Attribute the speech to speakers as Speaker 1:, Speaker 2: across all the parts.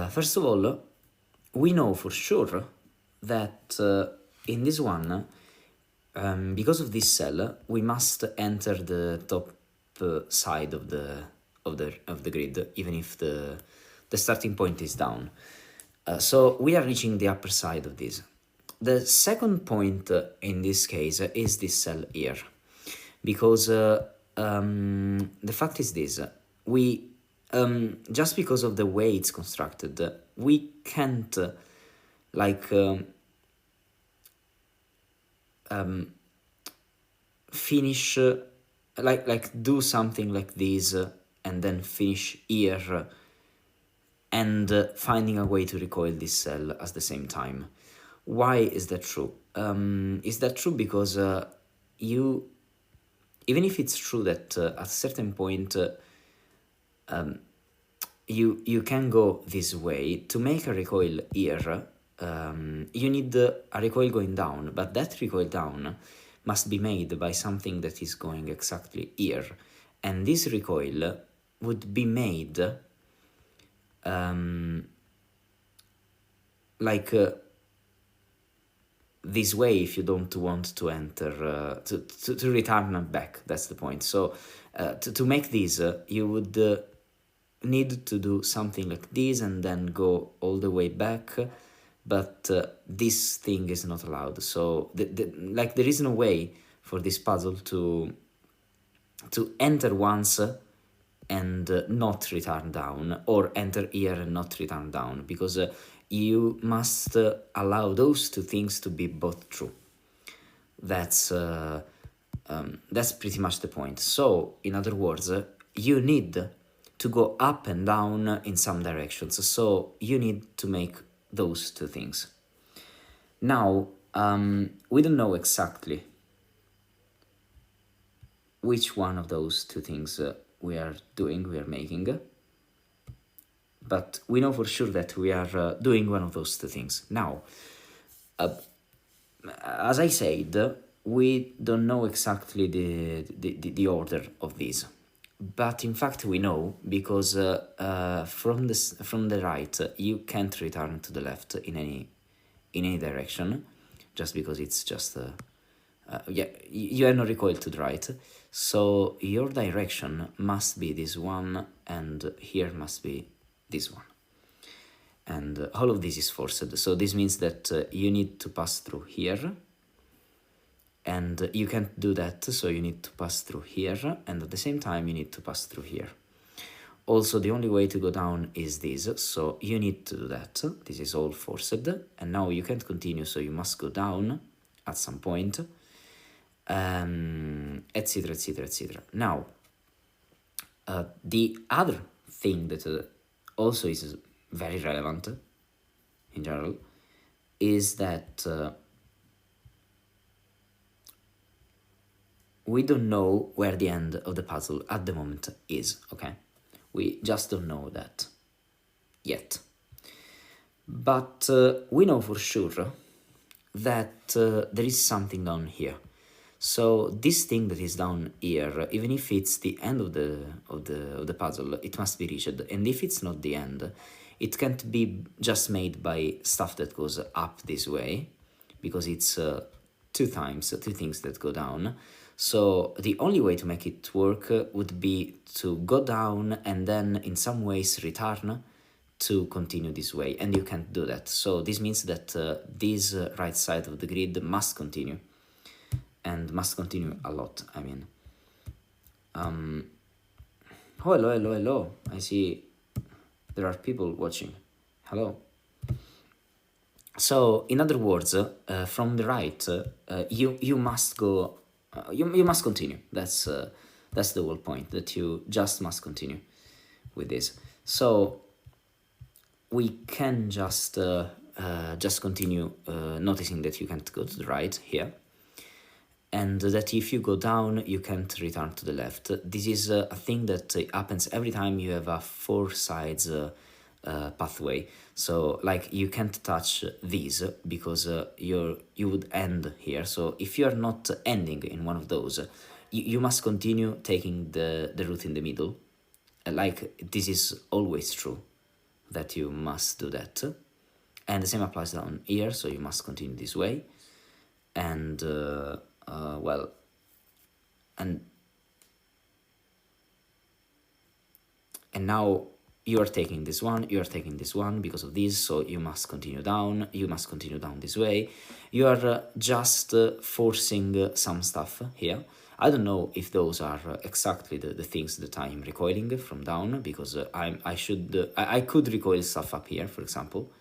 Speaker 1: First of all, we know for sure that in this one, because of this cell, we must enter the top side of the grid, even if the starting point is down. So we are reaching the upper side of this. The second point in this case is this cell here, because the fact is this: we just because of the way it's constructed, we can't like finish like do something like this and then finish here and finding a way to recoil this cell at the same time. Why is that true? Is that true because you, even if it's true that at a certain point you can go this way, to make a recoil here, you need a recoil going down, but that recoil down must be made by something that is going exactly here, and this recoil would be made like this way if you don't want to enter, to return back. That's the point. So to make this, you would need to do something like this and then go all the way back, but this thing is not allowed. So like there is no way for this puzzle to enter once and not return down, or enter here and not return down, because you must allow those two things to be both true. That's pretty much the point. So in other words, you need to go up and down in some directions, so you need to make those two things. Now, we don't know exactly which one of those two things we are making, but we know for sure that we are doing one of those two things. Now, as I said, we don't know exactly the order of these, but in fact we know, because from the right you can't return to the left in any direction, just because it's just you have no recoil to the right. So your direction must be this one, and here must be this one, and all of this is forced. So this means that you need to pass through here, and you can't do that, so you need to pass through here, and at the same time you need to pass through here. Also, the only way to go down is this, so you need to do that. This is all forced, and now you can't continue, so you must go down at some point, etc, etc, etc. Now, the other thing that also is very relevant in general is that we don't know where the end of the puzzle at the moment is, okay? We just don't know that yet. But we know for sure that there is something down here. So this thing that is down here, even if it's the end of the puzzle, it must be reached. And if it's not the end, it can't be just made by stuff that goes up this way, because it's two things that go down. So the only way to make it work would be to go down and then in some ways return to continue this way, and you can't do that. So this means that this right side of the grid must continue, and must continue a lot. I mean, oh, hello, I see there are people watching. Hello. So in other words, from the right, you must go. You must continue. That's the whole point, that you just must continue with this. So we can just continue noticing that you can't go to the right here, and that if you go down, you can't return to the left. This is a thing that happens every time you have a four sides pathway. So like you can't touch these because you would end here. So if you are not ending in one of those, you must continue taking the route in the middle. Like this is always true. that you must do that. And the same applies down here, so you must continue this way. And, well, and now you are taking this one, you are taking this one because of this, so you must continue down this way. You are just forcing some stuff here. I don't know if those are exactly the things that I'm recoiling from down, because I could recoil stuff up here, for example,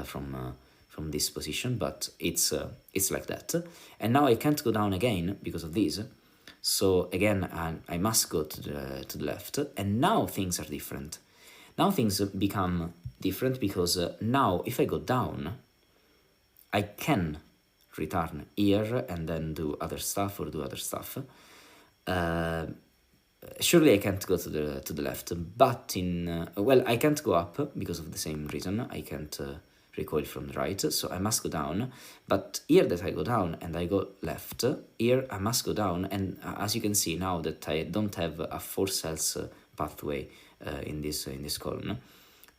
Speaker 1: from this position, but it's like that. And now I can't go down again because of this. So again, I must go to the left, and now things are different. Now things become different because now if I go down, I can return here and then do other stuff or do other stuff. Surely I can't go to the left, but well, I can't go up because of the same reason. I can't recoil from the right, so I must go down. But here that I go down and I go left, here I must go down, and as you can see now that I don't have a 4 cells pathway in this column,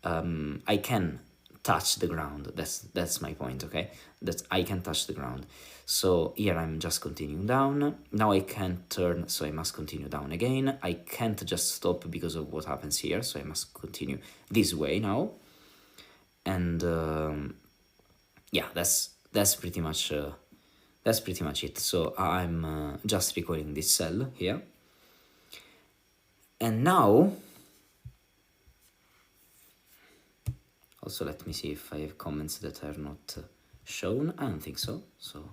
Speaker 1: I can touch the ground. That's my point, okay? That I can touch the ground. So here I'm just continuing down. Now I can't turn, so I must continue down again. I can't just stop because of what happens here, so I must continue this way now. And yeah, that's pretty much it. So I'm just recoiling this cell here, and now also let me see if I have comments that are not shown. I don't think so. So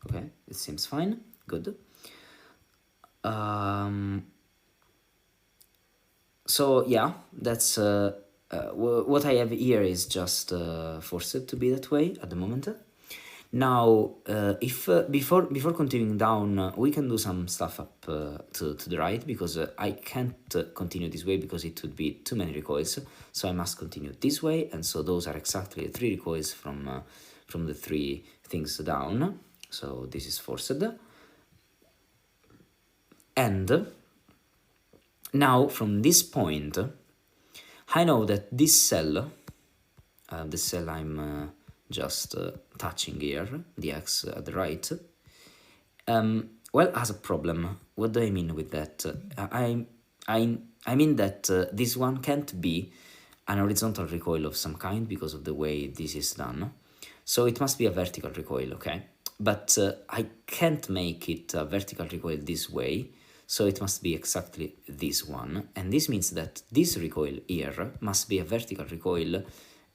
Speaker 1: okay, it seems fine. Good. So yeah, that's what I have here is just forced to be that way at the moment. Now, if before continuing down, we can do some stuff up to the right, because I can't continue this way because it would be too many recoils. So I must continue this way, and so those are exactly 3 recoils from the 3 things down. So this is forced. And now from this point, I know that this cell, the cell I'm just touching here, the X at the right, well, has a problem. What do I mean with that? I mean that this one can't be an horizontal recoil of some kind because of the way this is done. So it must be a vertical recoil, okay? But I can't make it a vertical recoil this way, so it must be exactly this one. And this means that this recoil here must be a vertical recoil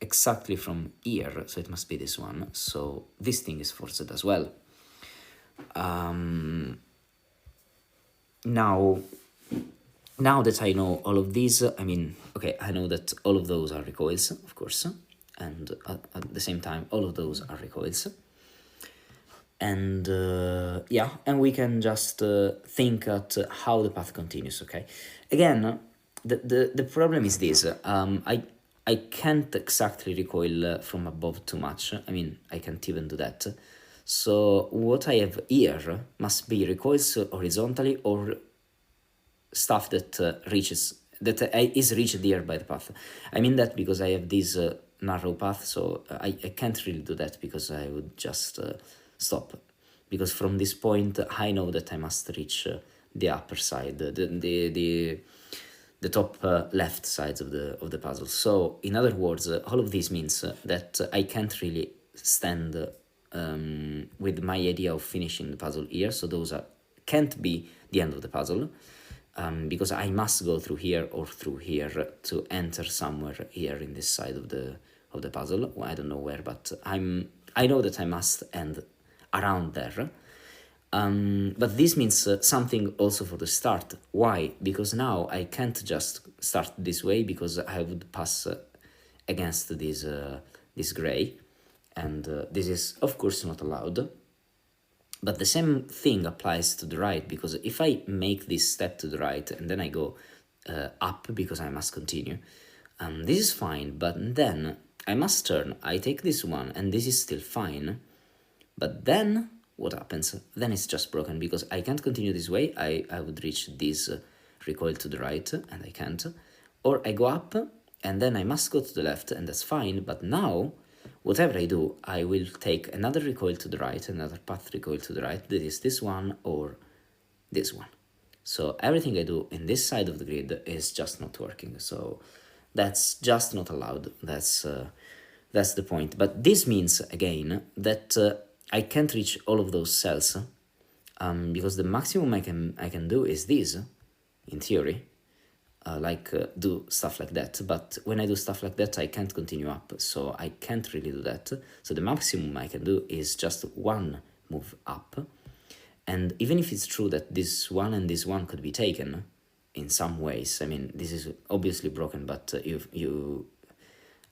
Speaker 1: exactly from here, so it must be this one. So this thing is forced as well. Now that I know all of these, I mean, okay, I know that all of those are recoils, of course, and at the same time, all of those are recoils. And yeah, and we can just think at how the path continues, okay? Again, the problem is this. I can't exactly recoil from above too much. I mean, I can't even do that. So what I have here must be recoils horizontally or stuff that is reached here by the path. I mean that because I have this narrow path, so I can't really do that because I would just stop. Because from this point, I know that I must reach the upper side, the top left sides of the puzzle. So in other words, all of this means that I can't really stand with my idea of finishing the puzzle here. So those can't be the end of the puzzle, because I must go through here or through here to enter somewhere here in this side of the puzzle. Well, I don't know where, but I know that I must end around there. But this means something also for the start. Why? Because now I can't just start this way, because I would pass against this gray, and this is of course not allowed. But the same thing applies to the right, because if I make this step to the right and then I go up because I must continue, this is fine, but then I must turn. I take this one and this is still fine, but then what happens? Then it's just broken, because I can't continue this way. I would reach this recoil to the right, and I can't. Or I go up, and then I must go to the left, and that's fine. But now, whatever I do, I will take another recoil to the right, another path recoil to the right, that is this one or this one. So everything I do in this side of the grid is just not working. So that's just not allowed. That's the point. But this means, again, that I can't reach all of those cells, because the maximum I can do is this, in theory, do stuff like that. But when I do stuff like that, I can't continue up, so I can't really do that. So the maximum I can do is just one move up. And even if it's true that this one and this one could be taken in some ways, I mean, this is obviously broken, but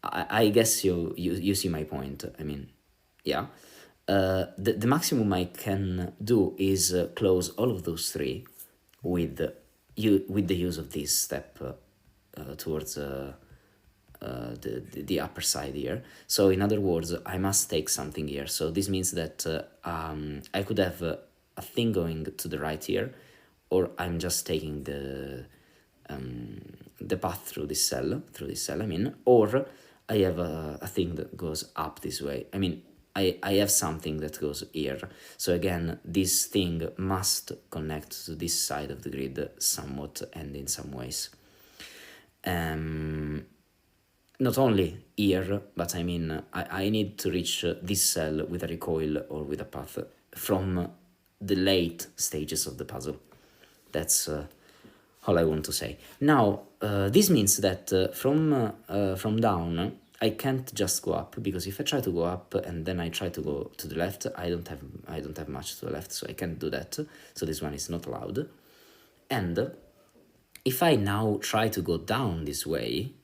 Speaker 1: I guess you see my point. I mean, yeah. The maximum I can do is close all of those three with the use of this step towards the upper side here. So in other words, I must take something here. So this means that I could have a thing going to the right here, or I'm just taking the path through this cell, I mean, or I have a thing that goes up this way. I mean, I have something that goes here. So again, this thing must connect to this side of the grid somewhat and in some ways. Not only here, but I mean, I need to reach this cell with a recoil or with a path from the late stages of the puzzle. That's all I want to say. Now, this means that from down, I can't just go up, because if I try to go up and then I try to go to the left, I don't have much to the left, so I can't do that. So this one is not allowed. And if I now try to go down this way,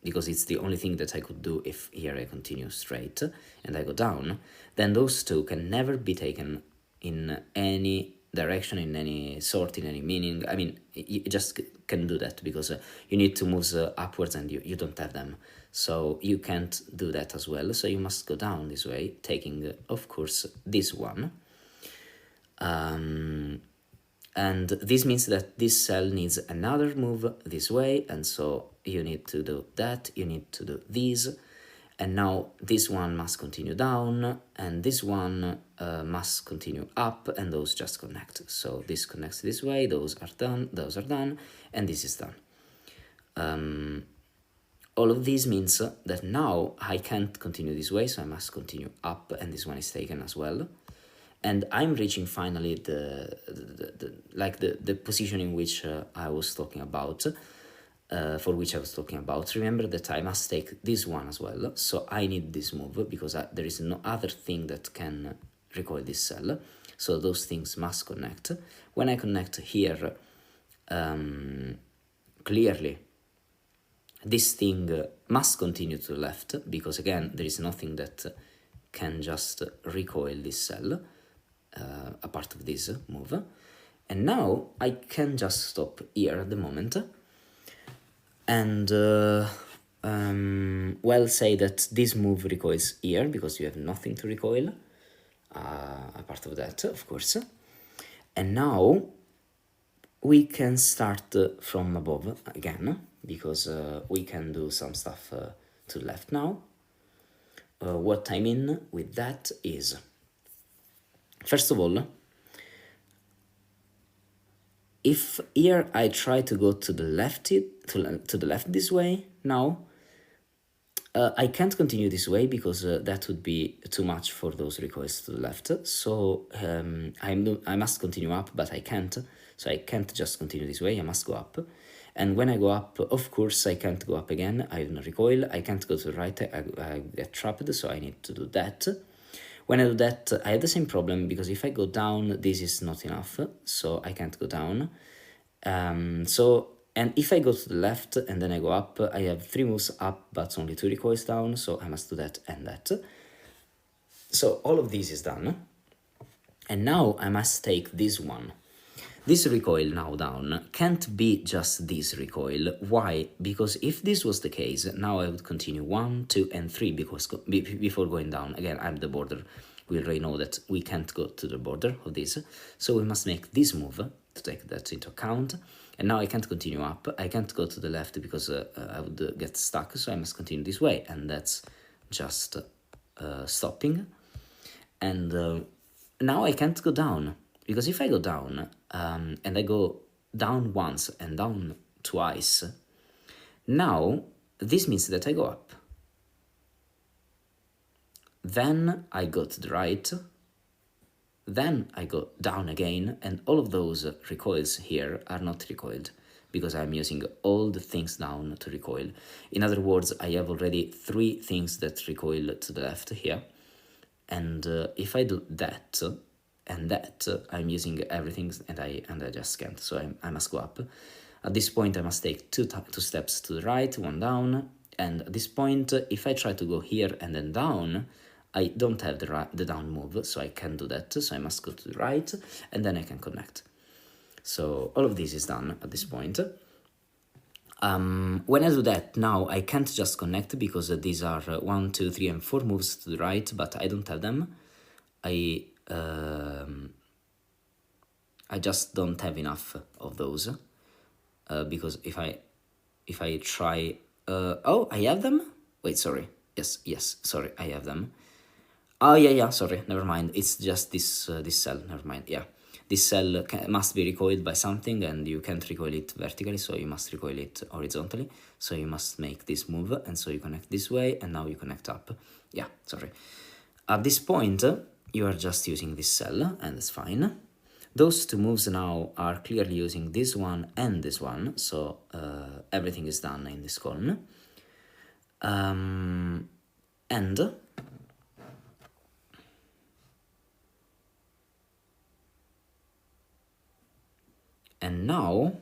Speaker 1: because it's the only thing that I could do if here I continue straight and I go down, then those two can never be taken in any direction, in any sort, in any meaning. I mean, you just can do that because you need to move upwards and you don't have them. So you can't do that as well. So you must go down this way, taking, of course, this one. And this means that this cell needs another move this way, and so you need to do that, you need to do these, and now this one must continue down, and this one must continue up, and those just connect. So this connects this way, those are done, and this is done. All of this means that now I can't continue this way, so I must continue up, and this one is taken as well. And I'm reaching finally the position in which I was talking about, for which I was talking about. Remember that I must take this one as well, so I need this move, because there is no other thing that can recoil this cell, so those things must connect. When I connect here, clearly, this thing must continue to the left, because again, there is nothing that can just recoil this cell, a part of this move. And now I can just stop here at the moment and well, say that this move recoils here, because you have nothing to recoil, a part of that, of course. And now we can start from above again, because we can do some stuff to the left now. What I mean with that is, first of all, if here I try to go to the left, to the left this way now, I can't continue this way, because that would be too much for those recoils to the left. So I must continue up, but I can't. So I can't just continue this way, I must go up. And when I go up, of course, I can't go up again, I have no recoil, I can't go to the right, I get trapped, so I need to do that. When I do that, I have the same problem, because if I go down, this is not enough, so I can't go down. And if I go to the left and then I go up, I have 3 moves up, but only 2 recoils down, so I must do that and that. So all of this is done. And now I must take this one. This recoil now down can't be just this recoil. Why? Because if this was the case, now I would continue 1, 2, and 3 before going down. Again, I'm the border. We already know that we can't go to the border of this. So we must make this move to take that into account. And now I can't continue up, I can't go to the left because I would get stuck, so I must continue this way, and that's just stopping. And now I can't go down, because if I go down and I go down once and down twice, now this means that I go up. Then I go to the right, then I go down again, and all of those recoils here are not recoiled because I'm using all the things down to recoil. In other words, I have already 3 things that recoil to the left here, and if I do that and that, I'm using everything, and I just can't, so I must go up. At this point I must take two steps to the right, 1 down, and at this point if I try to go here and then down, I don't have the down move, so I can't do that, so I must go to the right, and then I can connect. So all of this is done at this point. When I do that, now I can't just connect because these are 1, 2, 3, and 4 moves to the right, but I don't have them. I just don't have enough of those, because if I try, oh, I have them. Wait, sorry. Yes, sorry, I have them. Oh yeah, sorry, never mind. It's just this cell. Never mind. Yeah, this cell must be recoiled by something, and you can't recoil it vertically, so you must recoil it horizontally. So you must make this move, and so you connect this way, and now you connect up. Yeah, sorry. At this point, you are just using this cell, and that's fine. Those 2 moves now are clearly using this one and this one, so everything is done in this column. And now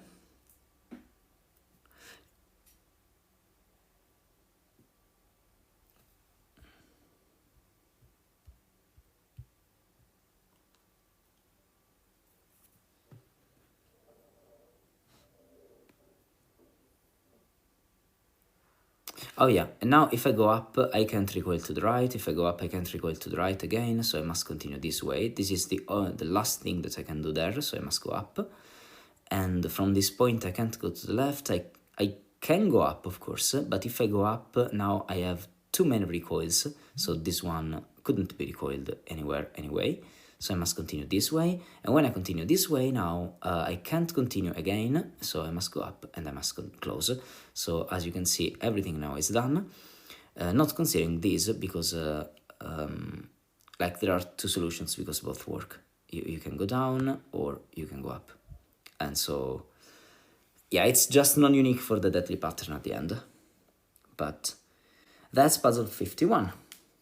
Speaker 1: oh yeah, and now if I go up, I can't recoil to the right. If I go up, I can't recoil to the right again, so I must continue this way. This is the last thing that I can do there, so I must go up. And from this point, I can't go to the left. I can go up, of course, but if I go up, now I have too many recoils, so this one couldn't be recoiled anywhere anyway. So I must continue this way, and when I continue this way now, I can't continue again, so I must go up and I must close. So as you can see, everything now is done, not considering this, because like there are 2 solutions because both work. You can go down or you can go up, and so yeah, it's just non-unique for the deadly pattern at the end. But that's puzzle 51.